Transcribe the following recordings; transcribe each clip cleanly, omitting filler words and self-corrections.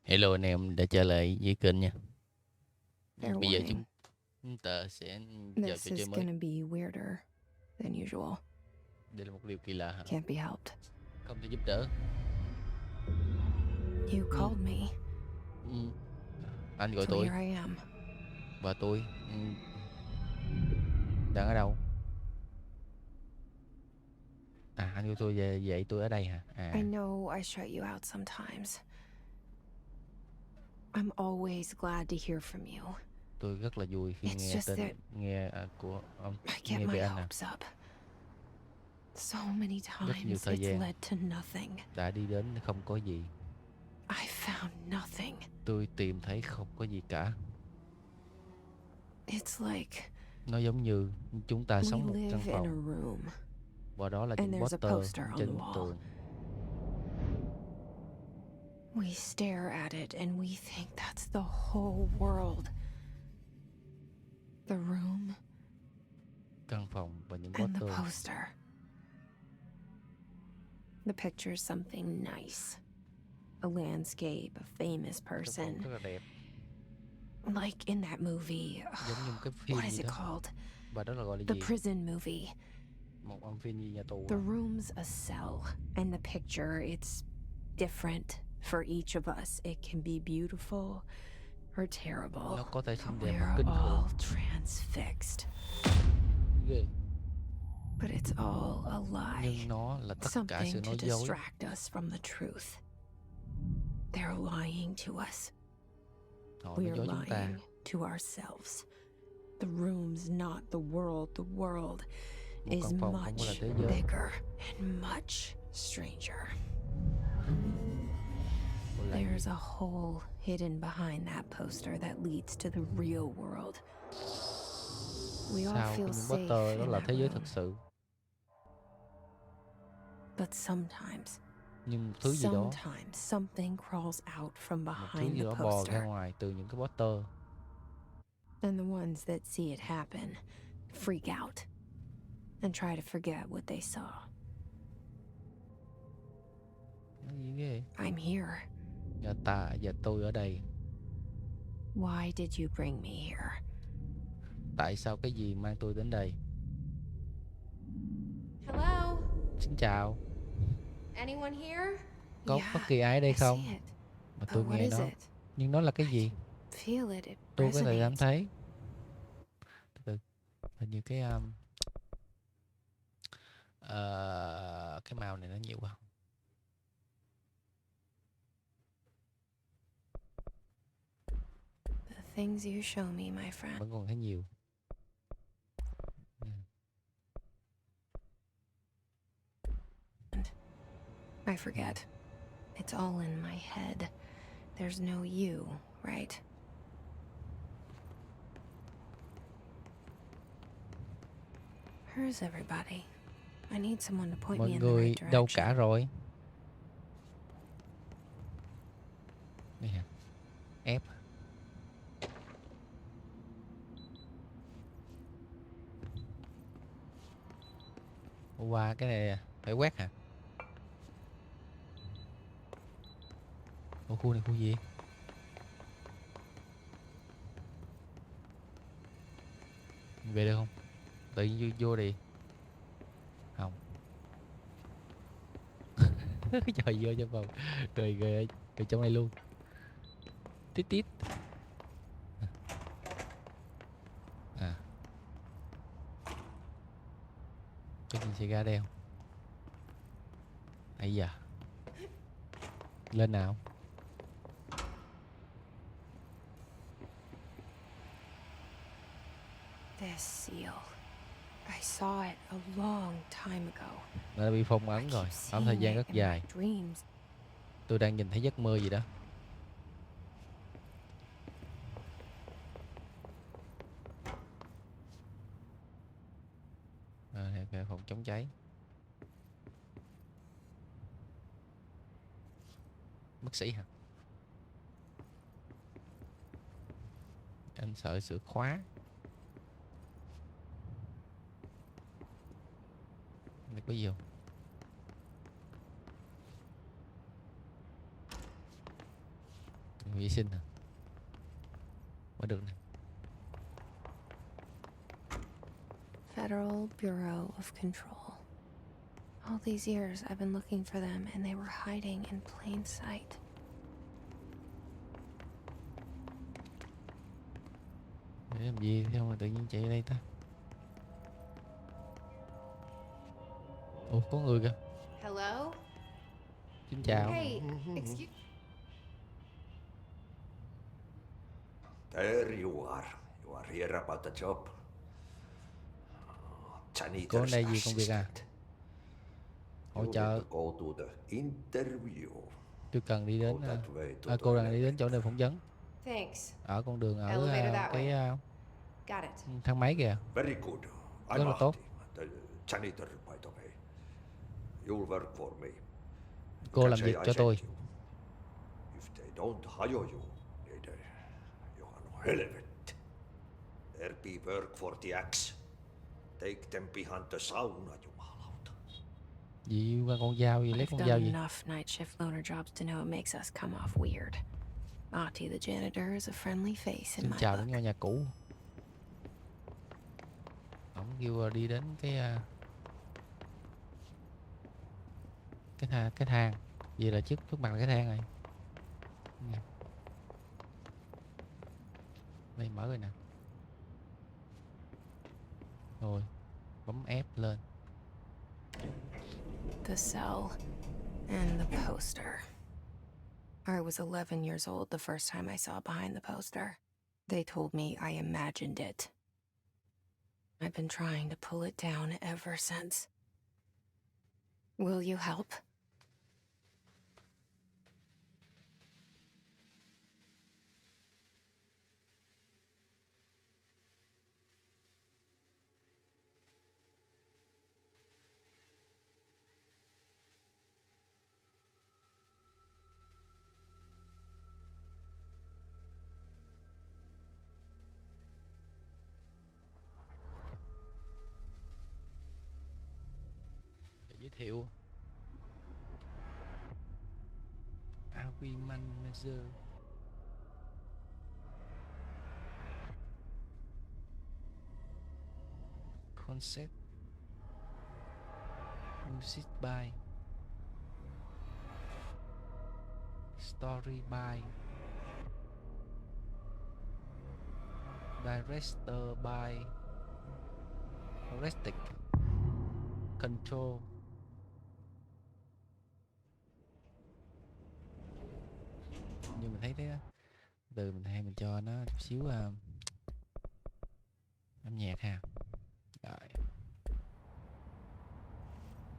Hello anh em đã trở lại với kênh nha. Fair Bây giờ warning. chúng ta sẽ vào This trò chơi is mới. gonna be weirder than usual. Đây là một điều kỳ lạ hả? Can't be helped. Không thể giúp đỡ. You called me, Ừ. Anh gọi so tôi here I am. và tôi đang ở đâu? À, anh gọi tôi về vậy tôi ở đây hả? I À, know I shut you out sometimes. I'm always glad to hear from you. tôi rất là vui khi It's just that nghe của ông, I get nghe my về anh à. hopes up. So many Rất nhiều times thời it's gian led to nothing. đã đi đến không có gì. I found nothing. Tôi tìm thấy không có gì cả. It's like Nó giống như chúng ta we sống một căn live in a phòng room và đó là and những there's a poster poster on the trên wall. tường. We stare at it and we think that's the whole world. The room Căn phòng và những and the poster. poster. The picture's something nice. A landscape, a famous Căn person. phòng rất là đẹp, Like in that movie. giống như một cái phim What is gì it đó. called? Và đó là gọi là The gì? prison movie. Một ông phim như nhà tù. The room's a cell, and the picture, it's different for each of us. It can be beautiful or terrible. Nó có thể xinh đẹp We're hoặc kinh khủng. all transfixed. Ghê. But it's all a lie. Nhưng nó là tất cả sự Something to nói dối. distract us from the truth. They're lying to us. Họ nói We're dối chúng ta. lying to ourselves. The room's not the world. The world Một is căn phòng không có là much thế giới. bigger and much stranger. There's a hole hidden behind that poster that leads to the real world. We all Sau feel những safe poster đó in là that thế giới room. thật sự. But sometimes Nhưng một thứ gì đó, something crawls out from một thứ behind gì the đó bò ra poster. ngoài từ những cái poster. And the ones that see it happen freak out and try to forget what they saw. Nó gì ghê. I'm here. Và tôi ở đây. Why did you bring me here? Tại sao cái gì mang tôi đến đây? Hello? Xin chào. Anyone here? Có bất kỳ ai ở đây không? Mà tôi But what nghe is nó. it? Nhưng nó là cái gì? Feel it. It Tôi có thể cảm resonates. thấy. Từ từ. Hình như cái màu này nó nhiều quá. The things you show me, my friend. Vẫn còn thấy nhiều. I forget. It's all in my head. There's no you, right? Where's everybody? I need someone to point Mọi me in the người right đâu direction. cả rồi? Đây hả? Ép. Qua cái này phải quét hả? Ủa, khu này khu gì? Về được không? Tự nhiên vô đi. Không. Trời, vô trong phòng. Rồi trong này luôn. Tít tít. À. Cái gì xảy ra đây không? Ây da. Lên nào. This seal. I saw it a long time ago. Nó đã bị phong ấn rồi. Khoảng thời gian rất dài. Tôi đang nhìn thấy giấc mơ gì đó. Phòng chống cháy. Bác sĩ hả? Anh sợ sửa khóa. Này có gì không? vệ sinh hả? Mới được nè. Federal Bureau of Control. All these years I've been looking for them and they were hiding in plain sight. Để làm gì sao mà tự nhiên chạy ở đây ta? Ủa có người kìa. Hello? Xin chào. Hey, excuse... There you are. You are here about the job. Cô ở Janitor's đây gì công việc à? assistant. Hỗ You trợ. need to go to the interview. Tôi cần đi đến. Go that way to the Cô đang đi đến chỗ nơi phỏng vấn. Thanks. Ở con đường ở Elevator that cái Got it. thang máy kìa. Very good. Rất I'm là tốt. Mahdi, the janitor, by the way. You'll work for me. You Cô can làm say việc I cho sent tôi. you. If they don't hire you, you are no hell of it. There be work for the axe. Take them behind the sauna, jumalauta. Gì qua con dao gì, lấy I've con done dao gì? enough night shift loner jobs to know it makes us come off weird. Ahti the janitor is a friendly face in Xin my chào book. đến ngôi nhà cũ. Ông kêu đi đến cái thang. Vậy là trước mặt là cái thang này. Đây mở rồi nè. Rồi bấm F lên. The cell and the poster. I was 11 years old the first time I saw behind the poster. They told me I imagined it. I've been trying to pull it down ever since. Will you help? Giới thiệu Avi Manager. Concept Music by Story by Director by Artistic Control. Nhưng mình thấy thế á, từ mình cho nó chút xíu âm nhạc ha. Rồi.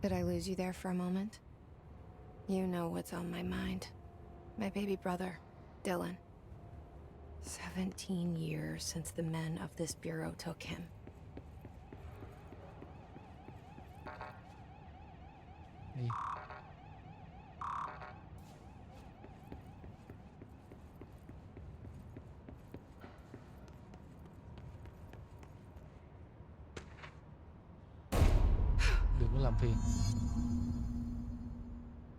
Did I lose you there for a moment? You know what's on my mind. My baby brother, Dylan. 17 years since the men of this bureau took him. Đi. Đừng có làm phiền.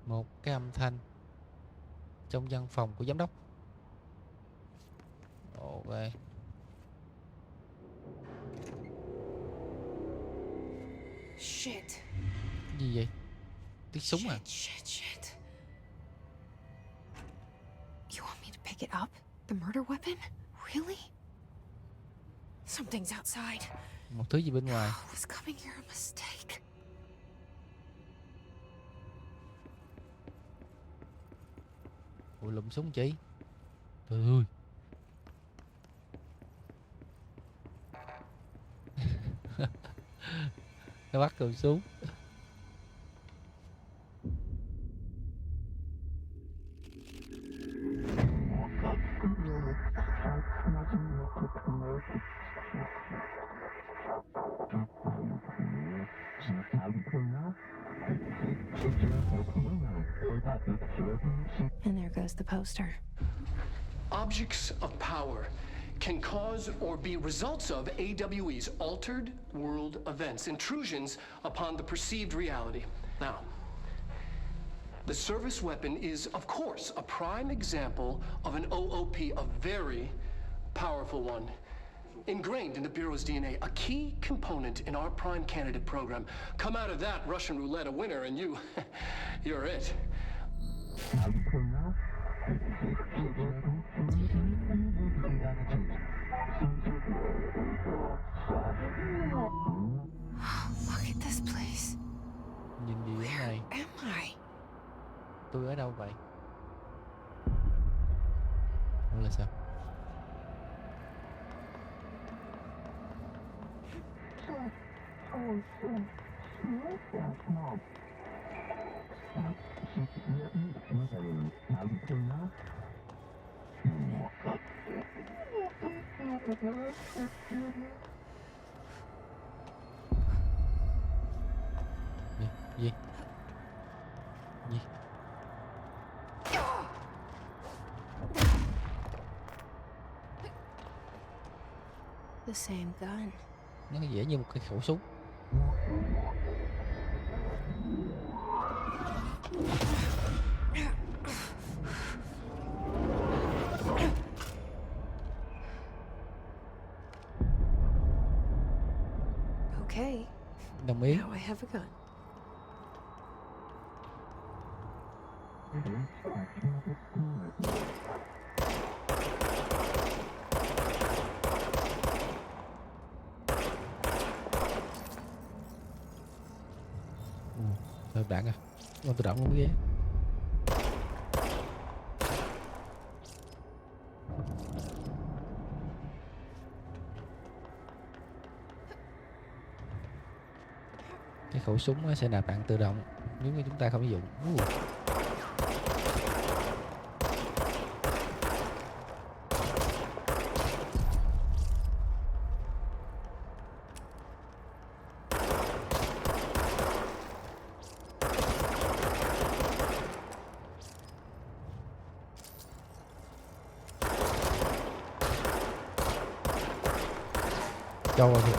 Một cái âm thanh trong văn phòng của giám đốc. Ok. Shit. Gì vậy? Tiếng súng à? Shit. You want me to pick it up? The murder weapon? Really? Something's outside. Một thứ gì bên ngoài. Was coming here a mistake? Ủa lụm súng chị. Trời ơi. Nó bắt cầm súng. And there goes the poster. Objects of power can cause or be results of AWE's altered world events, intrusions upon the perceived reality. Now, The service weapon is, of course, a prime example of an OOP, a very powerful one. Ingrained in the Bureau's DNA, a key component in our prime candidate program. Come out of that Russian roulette a winner and you're it. Look at this place. Nhìn gì thế này? Am I? Tôi ở đâu vậy? Không là sao? Gì? Gì? The same gun. Nó dễ như một cái khẩu súng. Okay. Đồng ý. Now I have a gun. Thôi bạn à, con tự động không ghé. Cái khẩu súng nó sẽ nạp đạn tự động nếu như chúng ta không sử dụng. Cho vào đi.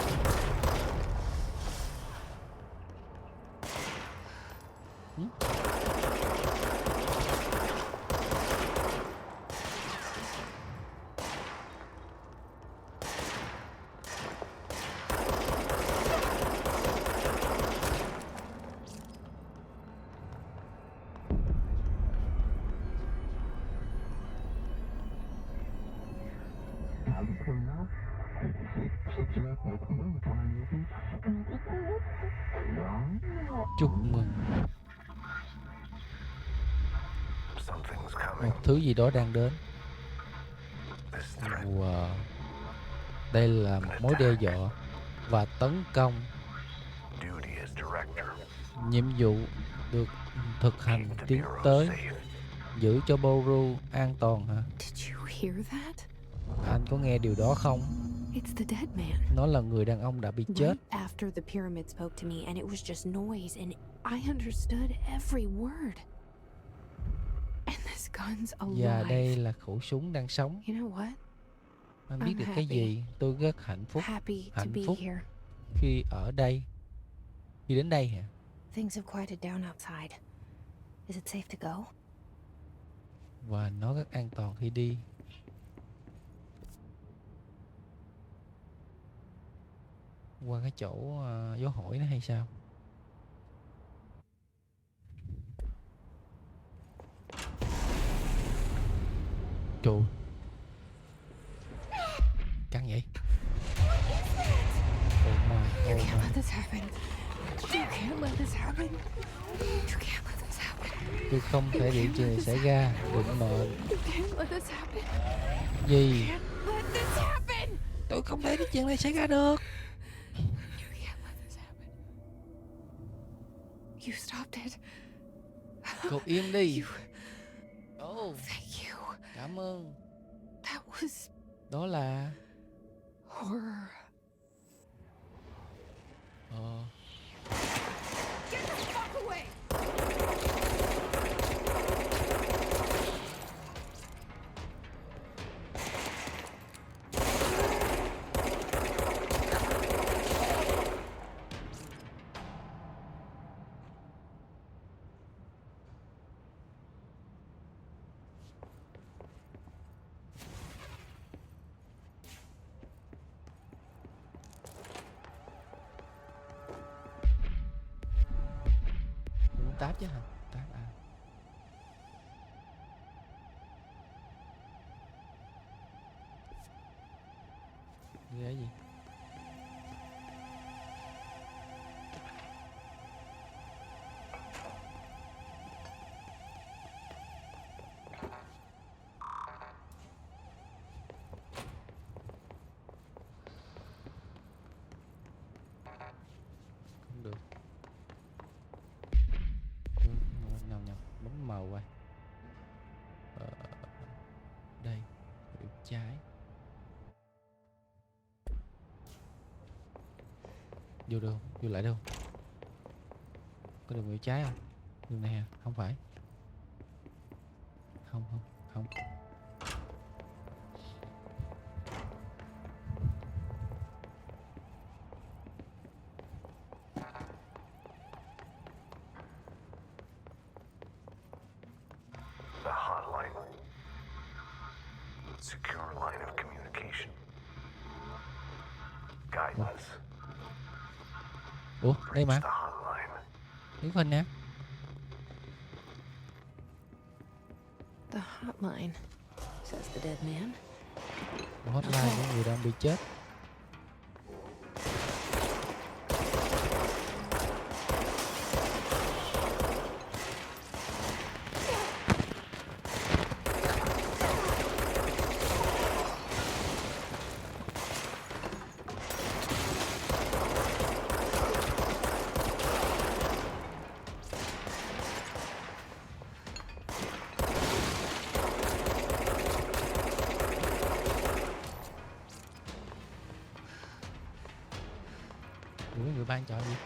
Chúc mừng. Một thứ gì đó đang đến. Wow. Đây là một mối đe dọa và tấn công. Nhiệm vụ được thực hành tiến tới giữ cho Boru an toàn hả? Did you hear that? Anh có nghe điều đó không? It's the dead man. Nó là người đàn ông đã bị chết. Right after the pyramid spoke to me and it was just noise and I understood every word. And this gun's alive. Và đây là khẩu súng đang sống. You know what? Anh biết I'm được cái happy. gì? Tôi rất hạnh phúc. Happy to Hạnh be phúc here. khi ở đây. Khi đến đây hả? Things have quieted down outside. Is it safe to go? Và nó rất an toàn khi đi. Qua cái chỗ gió hỏi nó hay sao? Trời, căng vậy? Oh my, You oh can't my. let this happen. You can't let this happen. You can't let this happen. Tôi không thể để chuyện này xảy ra. Đừng mệt. You can't let this happen. Gì? Can't let this happen. Tôi không thể để chuyện này xảy ra được. You can't let this happen. You stopped it. Cô im đi. Oh, thank you. Cảm ơn. That was Đó là horror. Get the fuck away. tab chứ hả? Tab à. Ghế gì? Không được. Nào nhầm, bấm màu qua. Đây, bên trái. Vô được không? Vô lại đâu? Có đường bên trái không? Đường này à? Không phải. Không. The hotline. Secure line of communication. Guide us. Ủa, đây mà. The hotline. Đứng hình nè. The hotline, says the dead man. Hotline của người đang bị chết. Người ban chọn gì?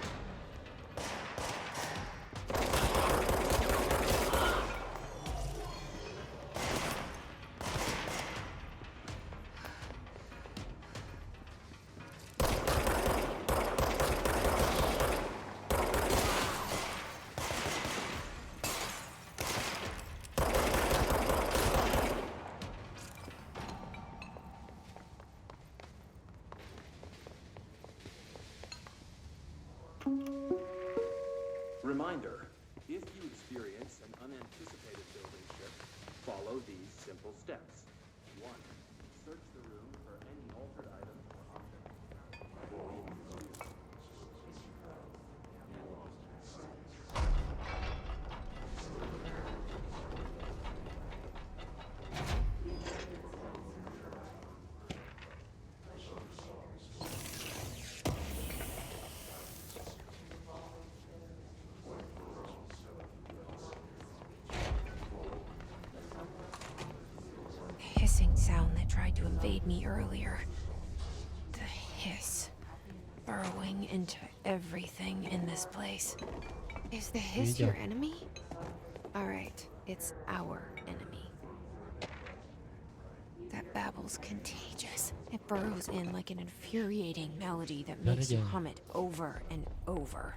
Reminder, if you experience an unanticipated building shift, follow these simple steps. 1. Search the room for any altered items or objects. Hissing sound that tried to invade me earlier. The hiss. Burrowing into everything in this place. Is the hiss your enemy? Alright, it's our enemy. That babble's contagious. It burrows in like an infuriating melody that makes you hum it over and over.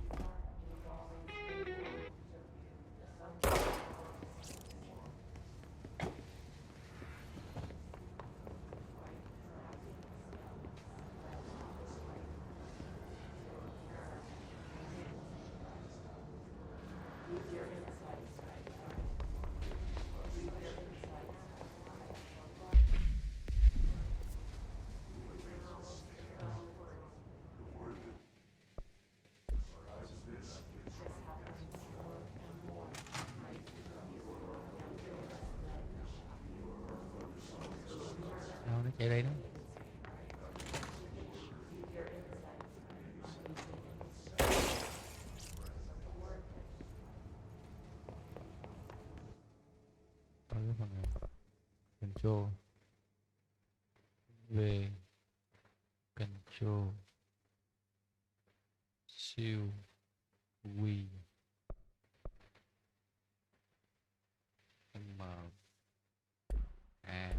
Nó chạy đây đó. Ở cái phần này. Control. Về. Control. Siêu. Quy. M. A.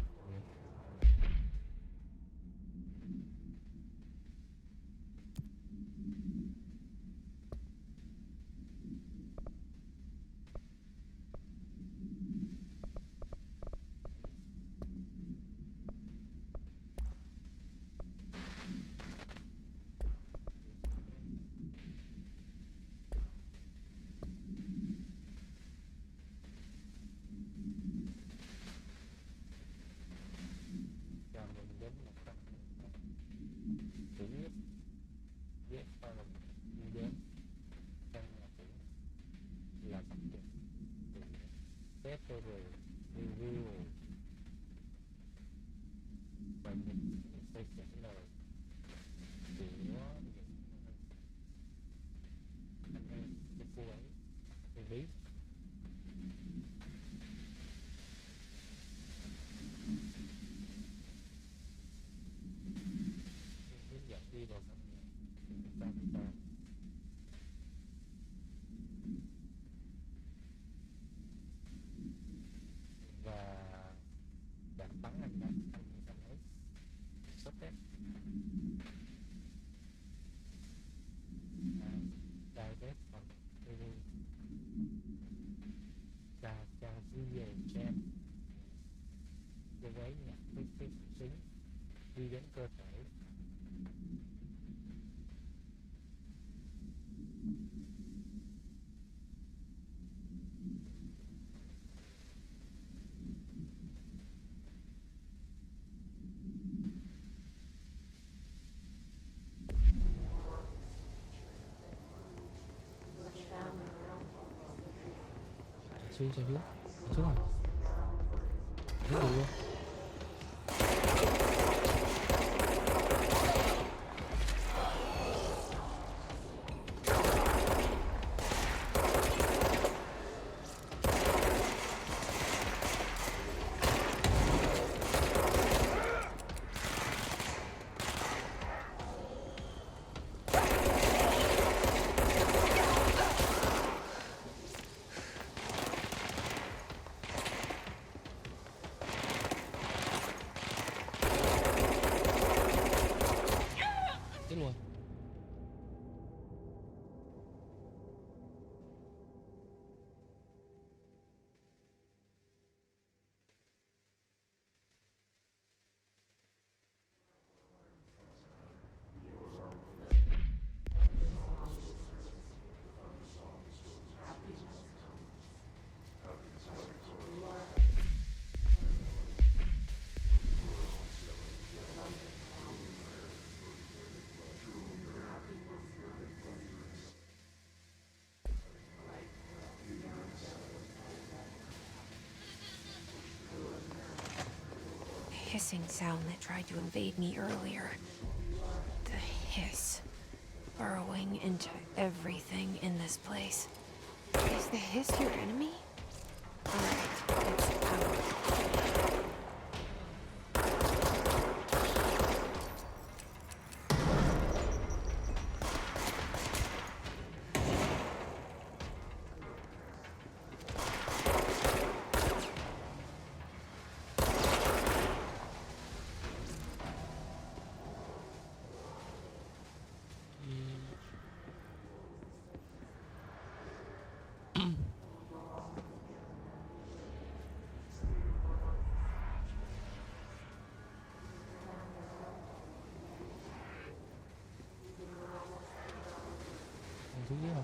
test tôi rồi review và những câu trả lời của những anh em của cô ấy tôi biết hướng dẫn đi vào trong nhà và đã bắn anh ấy sắp test direct from cha video jam cô ấy nhặt cái súng đi đến cơ thể xuống rồi xuống luôn Hissing sound that tried to invade me earlier. The hiss, burrowing into everything in this place. Is the hiss your enemy? Alright, it's out. thứ dưới không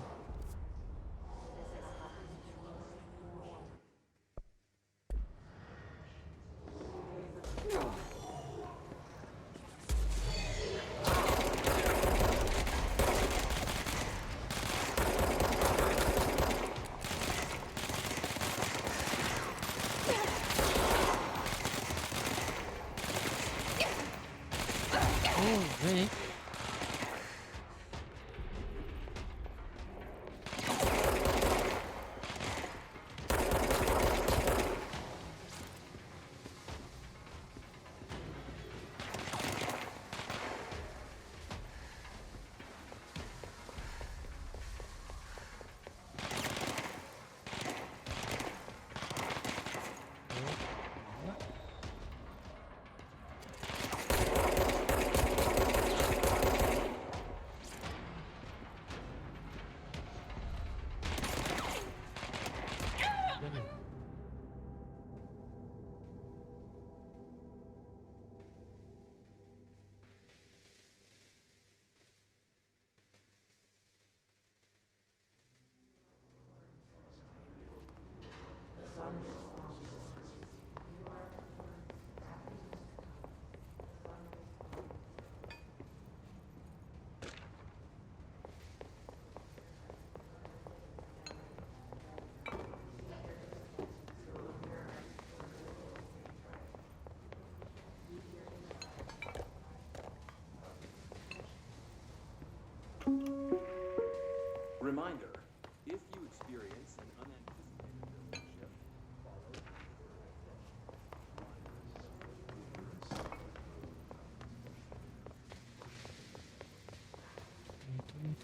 really?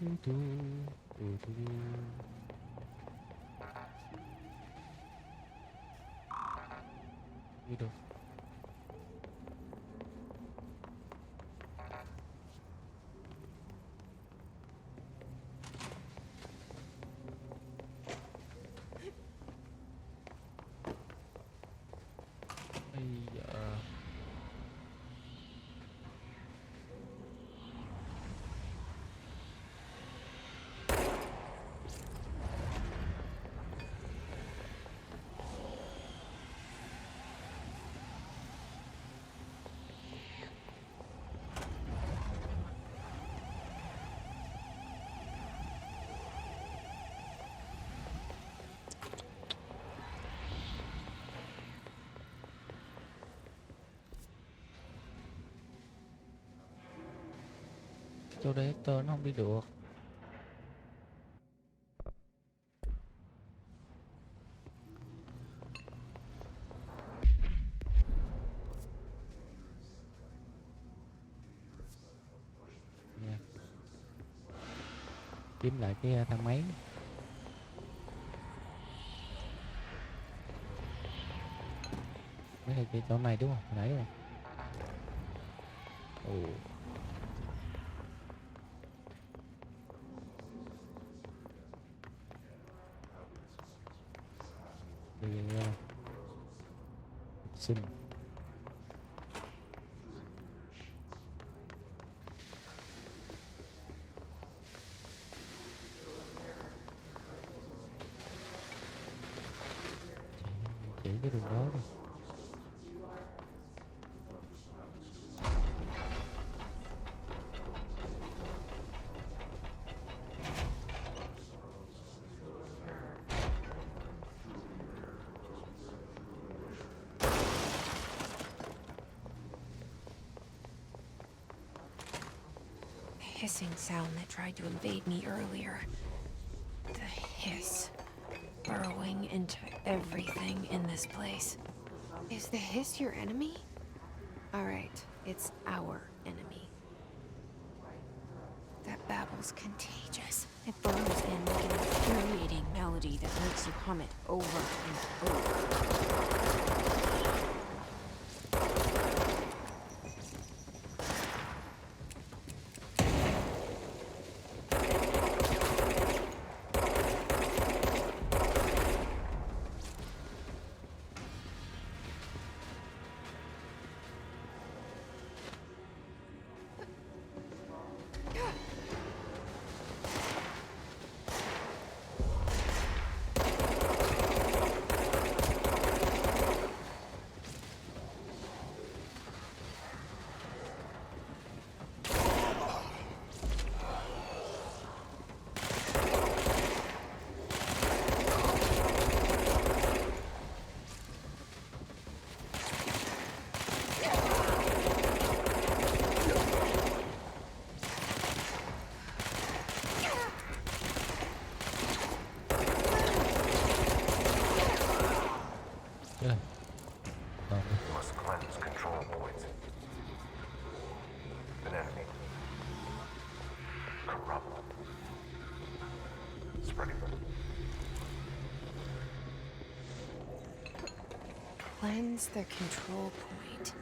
tu, tu, tu. Đi đâu? Bây giờ chỗ đấy tớ nó không đi được. Nha. Kiếm lại cái thang máy. Mấy cái chỗ này đúng không? Nãy rồi. Ồ. Xin chỉ cái đường đó đi. Hissing sound that tried to invade me earlier. The hiss, burrowing into everything in this place. Is the hiss your enemy? All right, it's our enemy. That babble's contagious. It burrows in like an infuriating melody that makes you hum it over and over. Must cleanse control points. An enemy. Corrupt. Spreading them. Cleanse the control point.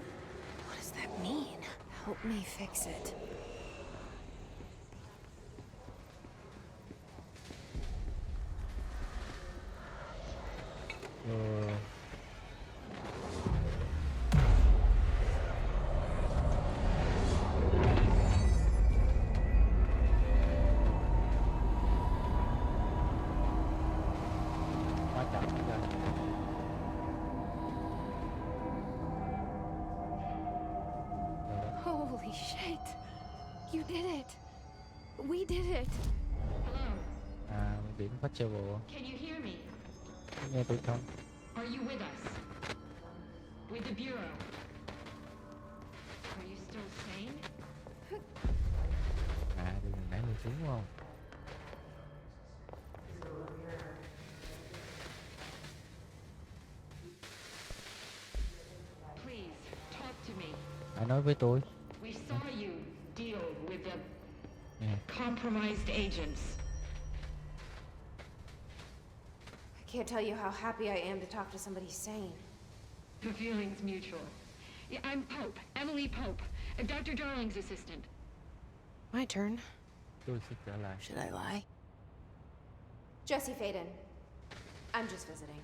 What does that mean? Help me fix it. Holy shit! You did it! We did it! Hello, À, biển festival. can you hear me? Nghe tôi không? Are you with us? With the Bureau? Are you still sane? À, đường nãy mình xuống đúng không? Please, talk to me. Hãy nói với tôi. We saw you deal with the Nè, cop compromised agents. I can't tell you how happy I am to talk to somebody sane. The feeling's mutual. Yeah, I'm Pope, Emily Pope, Dr. Darling's assistant. My turn. Tôi sẽ trở lại. Should I lie? Jesse Faden. I'm just visiting.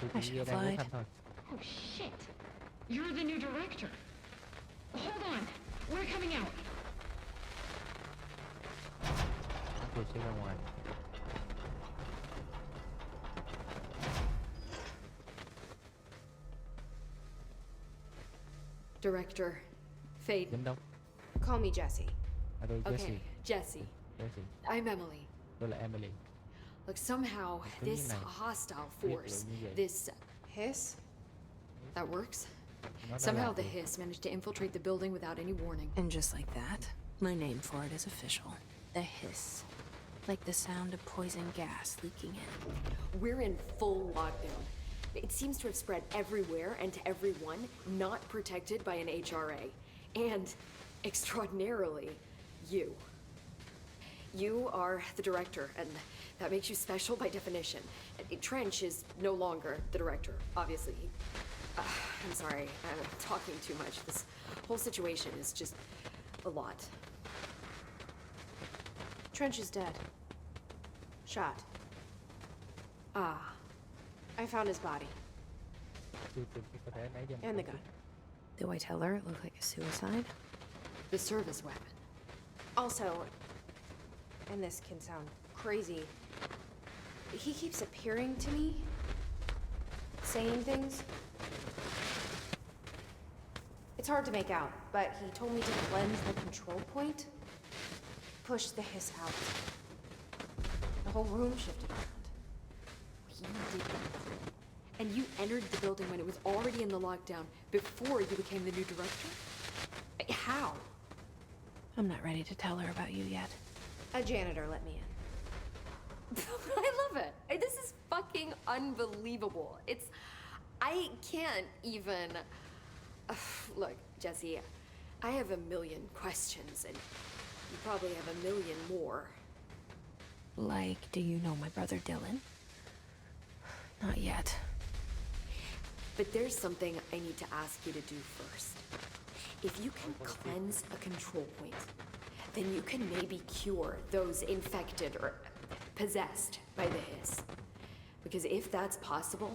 Tôi I chỉ should have đang ghé lied. thăm thôi. Oh shit! You're the new director. Hold on, we're coming out. Tôi sẽ ra ngoài. Director Faden. Giám đốc. Call me Jesse. Tôi Jesse. Okay, Jesse. Jesse. I'm Emily. Tôi là Emily. Look, somehow Cứ như this này. hostile Biết force, được như vậy. this Hiss? that works. Nó đã Somehow làm the được. hiss managed to infiltrate the building without any warning. And just like that, my name for it is official. The hiss. Like the sound of poison gas leaking in. We're in full lockdown. It seems to have spread everywhere and to everyone not protected by an HRA. And extraordinarily, you. You are the director, and that makes you special by definition. Trench is no longer the director, obviously. I'm sorry, I'm talking too much. This whole situation is just a lot. Trench is dead. Shot. Ah, I found his body. Tôi chỉ có thể nãy giờ And the gun. Do I tell her it looked like a suicide? the service weapon. Also, and this can sound crazy, he keeps appearing to me, saying things. It's hard to make out, but he told me to cleanse the control point, push the hiss out. The whole room shifted around. You did that. And you entered the building when it was already in the lockdown before you became the new director? How? I'm not ready to tell her about you yet. A janitor let me in. I love it. This is fucking unbelievable. I can't even... Look, Jesse, I have a million questions, and you probably have a million more. Like, do you know my brother Dylan? Not yet. But there's something I need to ask you to do first. If you can cleanse a control point, then you can maybe cure those infected or possessed by the hiss. Because if that's possible,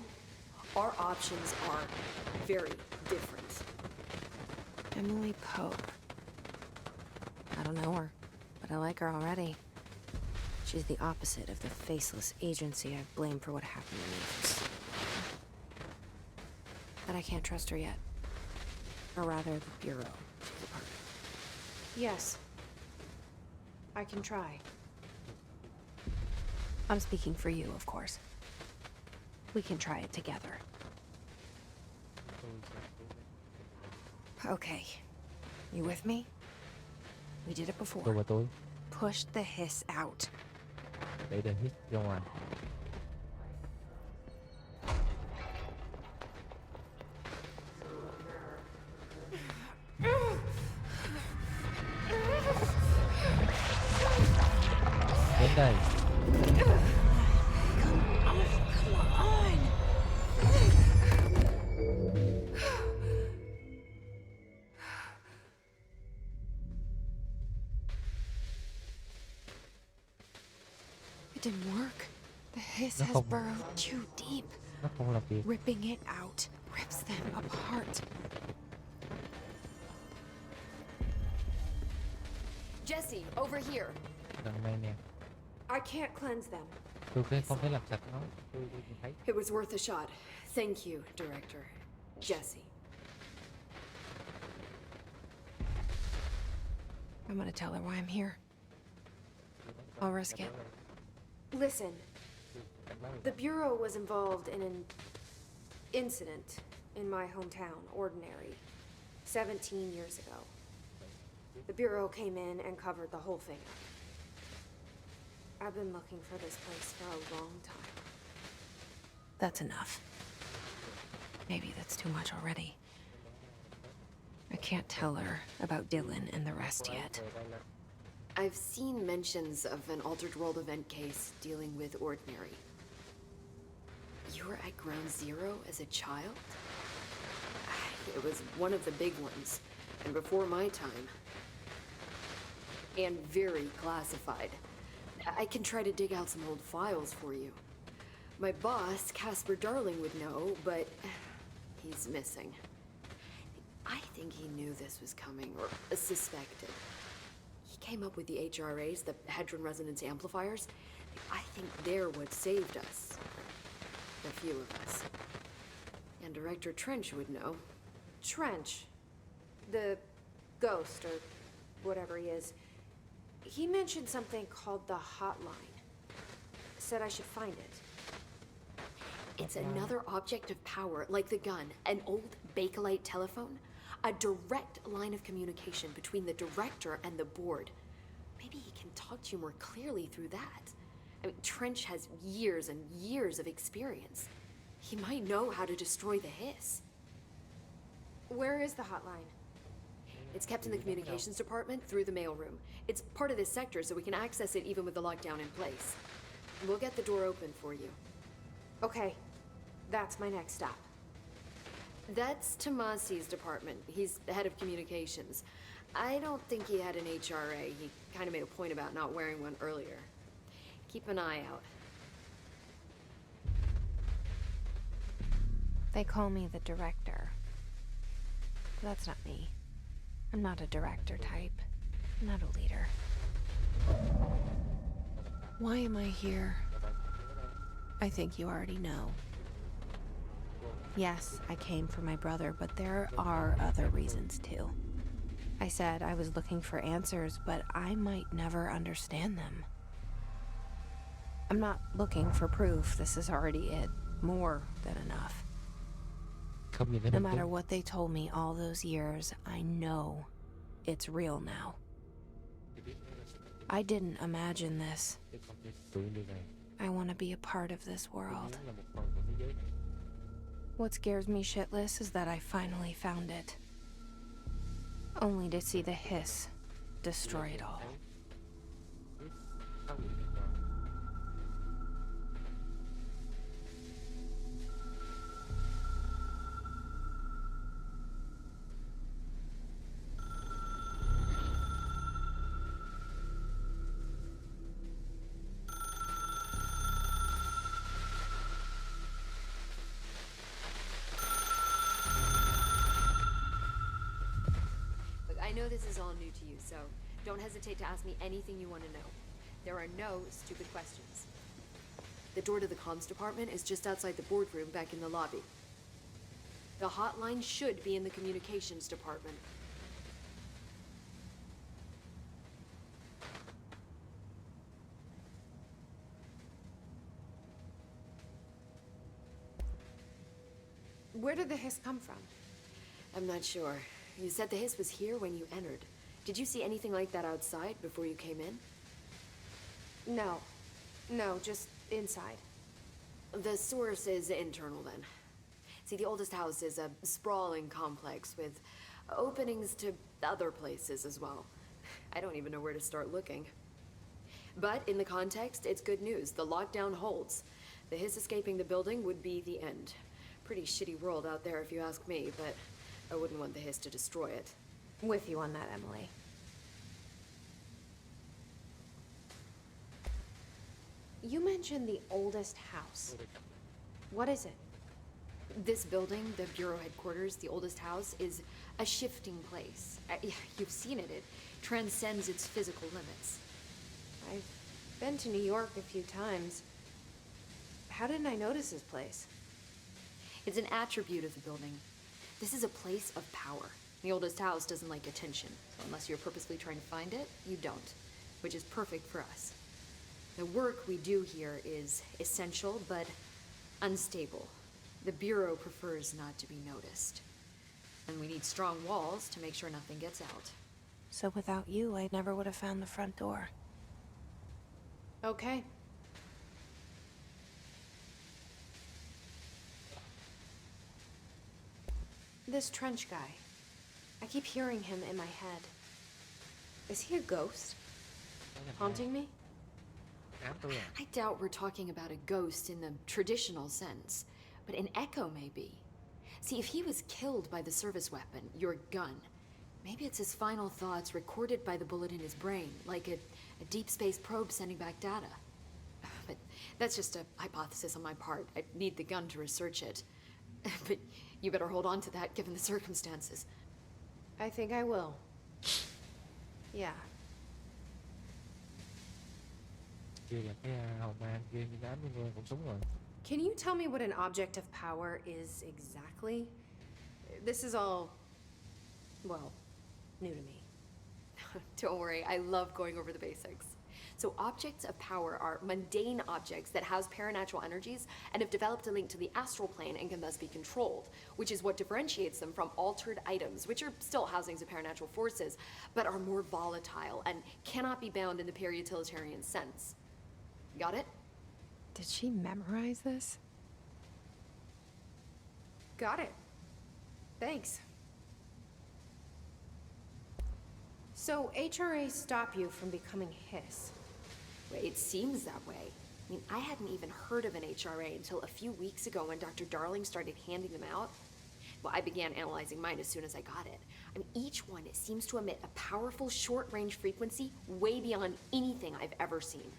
our options are very different. Emily Pope. I don't know her, but I like her already. She's the opposite of the faceless agency I've blamed for what happened to me. But I can't trust her yet. Or rather, the Bureau she's a part of. Yes. I can try. I'm speaking for you, of course. We can try it together. Okay. You with me? We did it Tôi before. và tôi. Push the hiss out. Đẩy the hit ra ngoài. Đến đây. Come on! It didn't work. The hiss Nó has không- burrowed too deep. Nó không làm việc. Ripping it out rips them apart. Jesse, over here. Đằng này nè. I can't cleanse them. Tôi không thể làm sạch nó. Tôi nhìn thấy. It was worth a shot. Thank you, Director. Jesse. I'm gonna tell her why I'm here. I'll risk it. Listen, the Bureau was involved in an incident in my hometown, Ordinary, 17 years ago. The Bureau came in and covered the whole thing up. I've been looking for this place for a long time. That's enough. Maybe that's too much already. I can't tell her about Dylan and the rest yet. I've seen mentions of an Altered World event case dealing with Ordinary. You were at Ground Zero as a child? It was one of the big ones, and before my time. And very classified. I can try to dig out some old files for you. My boss, Casper Darling, would know, but he's missing. I think he knew this was coming, or suspected. He came up with the HRAs, the Hadron Resonance Amplifiers. I think they're what saved us. A few of us. And Director Trench would know. Trench. The ghost, or whatever he is. He mentioned something called the hotline. Said I should find it. It's another object of power, like the gun, an old Bakelite telephone. A direct line of communication between the director and the board. Maybe he can talk to you more clearly through that. I mean, Trench has years and years of experience. He might know how to destroy the hiss. Where is the hotline? It's kept in the communications department through the mailroom. It's part of this sector, so we can access it even with the lockdown in place. We'll get the door open for you. Okay, that's my next stop. That's Tomasi's department. He's the head of communications. I don't think he had an HRA. He kind of made a point about not wearing one earlier. Keep an eye out. They call me the director. That's not me. I'm not a director type. I'm not a leader. Why am I here? I think you already know. Yes, I came for my brother, but there are other reasons too. I said I was looking for answers, but I might never understand them. I'm not looking for proof. This is already it. More than enough. No matter what they told me all those years, I know it's real now. I didn't imagine this. I want to be a part of this world. What scares me shitless is that I finally found it. Only to see the hiss destroy it all. I know this is all new to you, so don't hesitate to ask me anything you want to know. There are no stupid questions. The door to the comms department is just outside the boardroom back in the lobby. The hotline should be in the communications department. Where did the hiss come from? I'm not sure. You said the hiss was here when you entered. Did you see anything like that outside before you came in? No, just inside. The source is internal then. See, the oldest house is a sprawling complex with openings to other places as well. I don't even know where to start looking. But in the context, it's good news. The lockdown holds. The hiss escaping the building would be the end. Pretty shitty world out there if you ask me, but I wouldn't want the hiss to destroy it. With you on that, Emily. You mentioned the oldest house. What is it? This building, the Bureau headquarters, the oldest house, is a shifting place. You've seen it. It transcends its physical limits. I've been to New York a few times. How didn't I notice this place? It's an attribute of the building. This is a place of power. The oldest house doesn't like attention, so unless you're purposely trying to find it, you don't, which is perfect for us. The work we do here is essential, but unstable. The Bureau prefers not to be noticed. And we need strong walls to make sure nothing gets out. So without you, I never would have found the front door. Okay. This Trench guy. I keep hearing him in my head. Is he a ghost? Haunting me? Ám tôi à? I doubt we're talking about a ghost in the traditional sense, but an echo maybe. See, if he was killed by the service weapon, your gun, maybe it's his final thoughts recorded by the bullet in his brain, like a deep space probe sending back data. But that's just a hypothesis on my part. I need the gun to research it. But you better hold on to that given the circumstances. I think I will. Yeah. Kia là cái hồng mang kia như ám như người cũng súng rồi. Can you tell me what an object of power is exactly? This is all, well, new to me. Don't worry, I love going over the basics. So objects of power are mundane objects that house paranatural energies and have developed a link to the astral plane and can thus be controlled, which is what differentiates them from altered items, which are still housings of paranatural forces, but are more volatile and cannot be bound in the pure utilitarian sense. Got it? Did she memorize this? Got it. Thanks. So HRA stop you from becoming his? Well, it seems that way. I mean, I hadn't even heard of an HRA until a few weeks ago when Dr. Darling started handing them out. Well, I began analyzing mine as soon as I got it. I mean, each one seems to emit a powerful short-range frequency way beyond anything I've ever seen.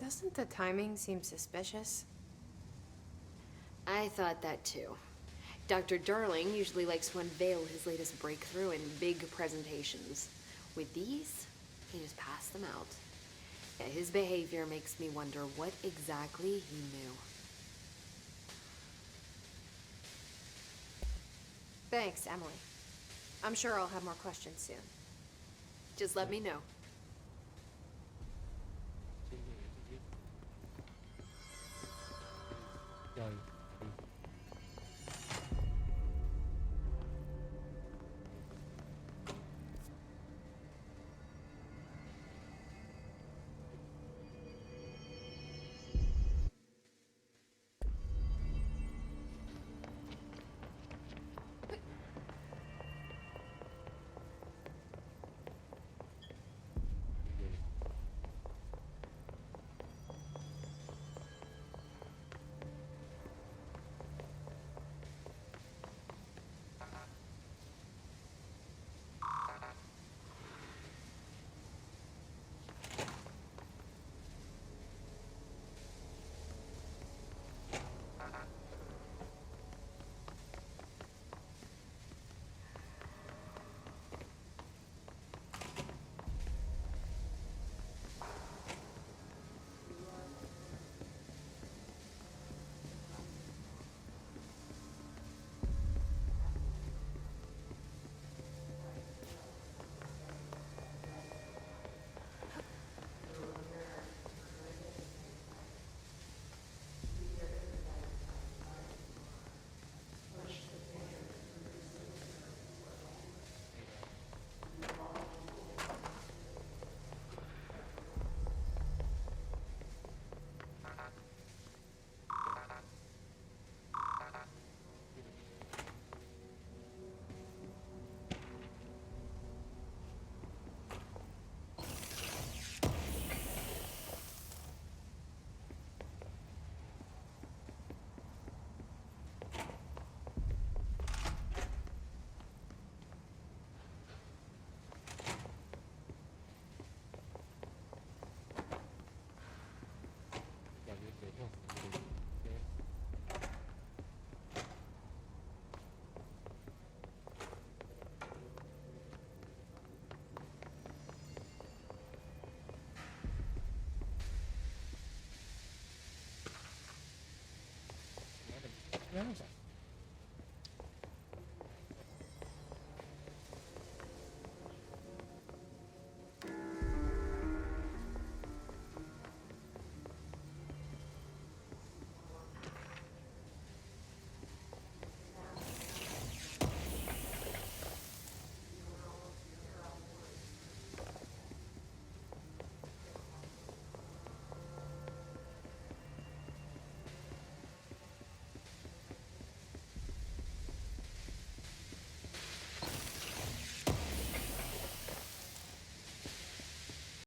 Doesn't the timing seem suspicious? I thought that too. Dr. Darling usually likes to unveil his latest breakthrough in big presentations. With these, he just passed them out. Yeah, his behavior makes me wonder what exactly he knew. Thanks, Emily. I'm sure I'll have more questions soon. Just let me know. Rồi. Nhớ không?